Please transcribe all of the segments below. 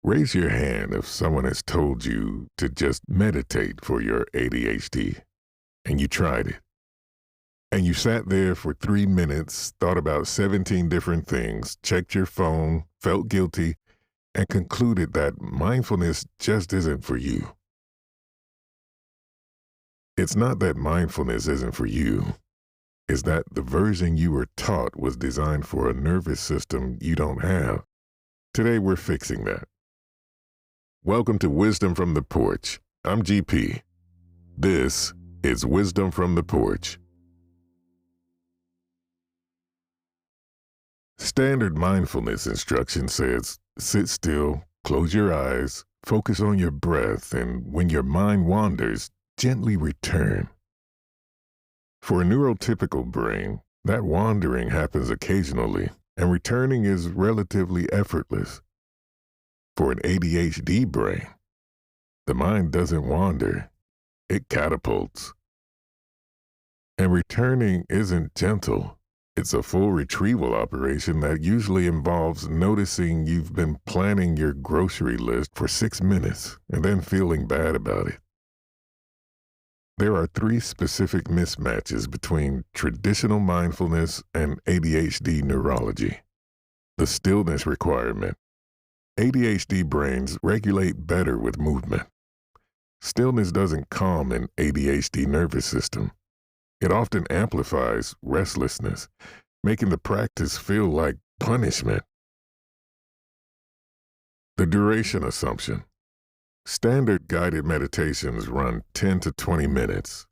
Raise your hand if someone has told you to just meditate for your ADHD and you tried it. And you sat there for 3 minutes, thought about 17 different things, checked your phone, felt guilty, and concluded that mindfulness just isn't for you. It's not that mindfulness isn't for you. It's that the version you were taught was designed for a nervous system you don't have. Today we're fixing that. Welcome to Wisdom from the Porch. I'm GP. This is Wisdom from the Porch. Standard mindfulness instruction says, sit still, close your eyes, focus on your breath, and when your mind wanders, gently return. For a neurotypical brain, that wandering happens occasionally, and returning is relatively effortless. For an ADHD brain, the mind doesn't wander, it catapults. And returning isn't gentle. It's a full retrieval operation that usually involves noticing you've been planning your grocery list for 6 minutes and then feeling bad about it. There are 3 specific mismatches between traditional mindfulness and ADHD neurology. The stillness requirement. ADHD brains regulate better with movement. Stillness doesn't calm an ADHD nervous system. It often amplifies restlessness, making the practice feel like punishment. The duration assumption. Standard guided meditations run 10 to 20 minutes.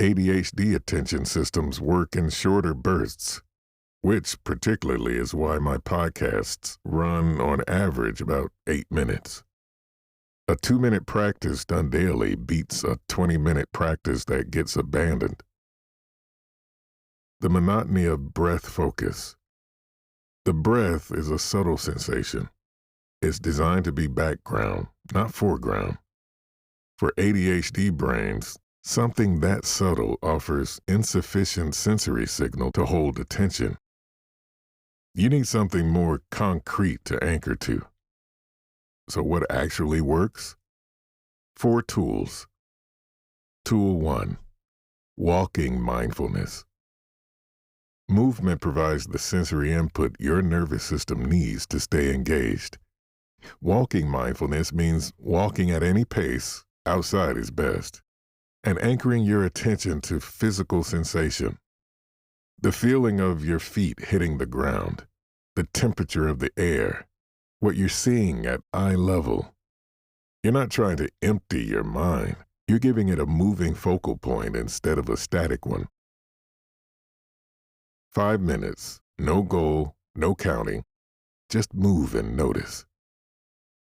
ADHD attention systems work in shorter bursts, which particularly is why my podcasts run on average about 8 minutes. A 2-minute practice done daily beats a 20-minute practice that gets abandoned. The monotony of breath focus. The breath is a subtle sensation. It's designed to be background, not foreground. For ADHD brains, something that subtle offers insufficient sensory signal to hold attention. You need something more concrete to anchor to. So what actually works? 4 tools. Tool 1, walking mindfulness. Movement provides the sensory input your nervous system needs to stay engaged. Walking mindfulness means walking at any pace, outside is best, and anchoring your attention to physical sensation. The feeling of your feet hitting the ground, the temperature of the air, what you're seeing at eye level. You're not trying to empty your mind. You're giving it a moving focal point instead of a static one. 5 minutes, no goal, no counting, just move and notice.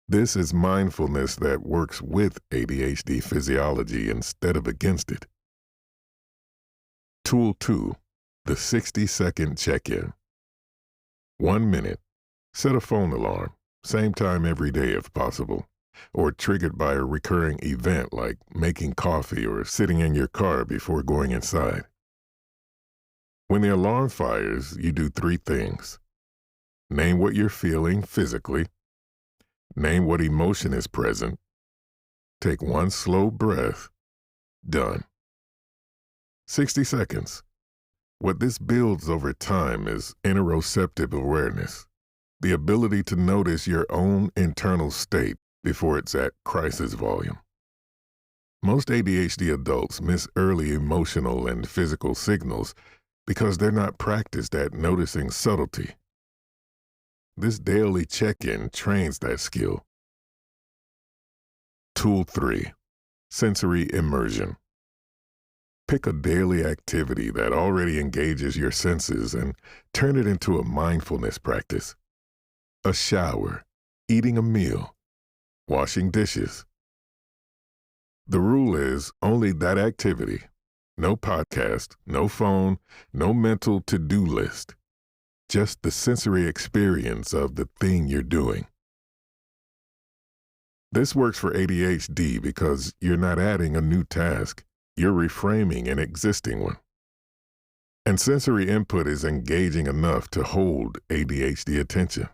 This is mindfulness that works with ADHD physiology instead of against it. Tool 2, the 60-second check-in. 1 minute, set a phone alarm, same time every day if possible, or triggered by a recurring event like making coffee or sitting in your car before going inside. When the alarm fires, you do 3 things. Name what you're feeling physically. Name what emotion is present. Take 1 slow breath. Done. 60 seconds. What this builds over time is interoceptive awareness, the ability to notice your own internal state before it's at crisis volume. Most ADHD adults miss early emotional and physical signals because they're not practiced at noticing subtlety. This daily check-in trains that skill. Tool 3, sensory immersion. Pick a daily activity that already engages your senses and turn it into a mindfulness practice. A shower, eating a meal, washing dishes. The rule is only that activity. No podcast, no phone, no mental to-do list. Just the sensory experience of the thing you're doing. This works for ADHD because you're not adding a new task. You're reframing an existing one. And sensory input is engaging enough to hold ADHD attention.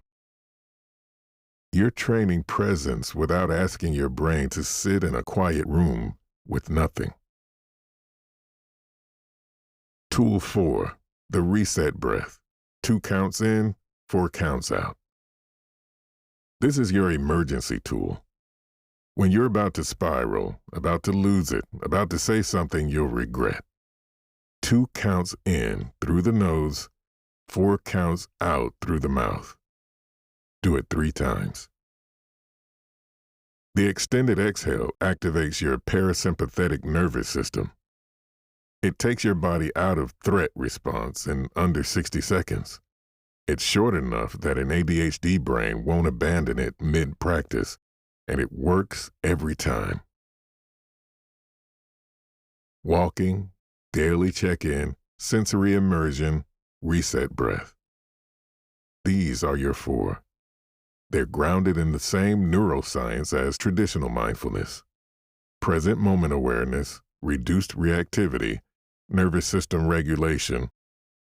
You're training presence without asking your brain to sit in a quiet room with nothing. Tool 4, the reset breath. 2 counts in, 4 counts out. This is your emergency tool. When you're about to spiral, about to lose it, about to say something you'll regret. 2 counts in through the nose, 4 counts out through the mouth. Do it 3 times. The extended exhale activates your parasympathetic nervous system. It takes your body out of threat response in under 60 seconds. It's short enough that an ADHD brain won't abandon it mid-practice, and it works every time. Walking, daily check-in, sensory immersion, reset breath. These are your 4. They're grounded in the same neuroscience as traditional mindfulness. Present moment awareness, reduced reactivity, nervous system regulation,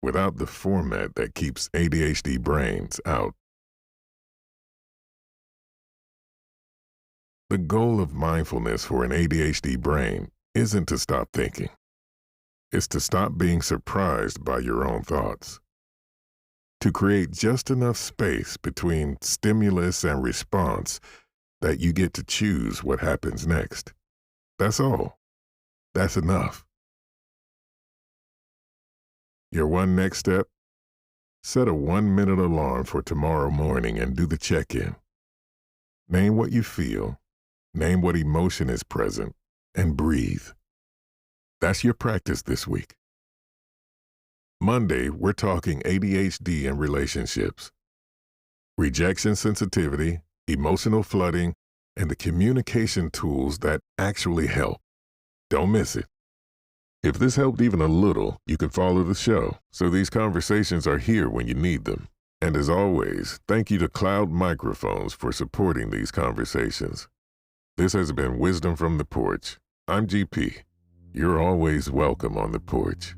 without the format that keeps ADHD brains out. The goal of mindfulness for an ADHD brain isn't to stop thinking. It's to stop being surprised by your own thoughts. To create just enough space between stimulus and response that you get to choose what happens next. That's all. That's enough. Your one next step? Set a 1-minute alarm for tomorrow morning and do the check-in. Name what you feel, name what emotion is present, and breathe. That's your practice this week. Monday, we're talking ADHD and relationships. Rejection sensitivity, emotional flooding, and the communication tools that actually help. Don't miss it. If this helped even a little, you can follow the show, so these conversations are here when you need them. And as always, thank you to Cloud Microphones for supporting these conversations. This has been Wisdom from the Porch. I'm GP. You're always welcome on the porch.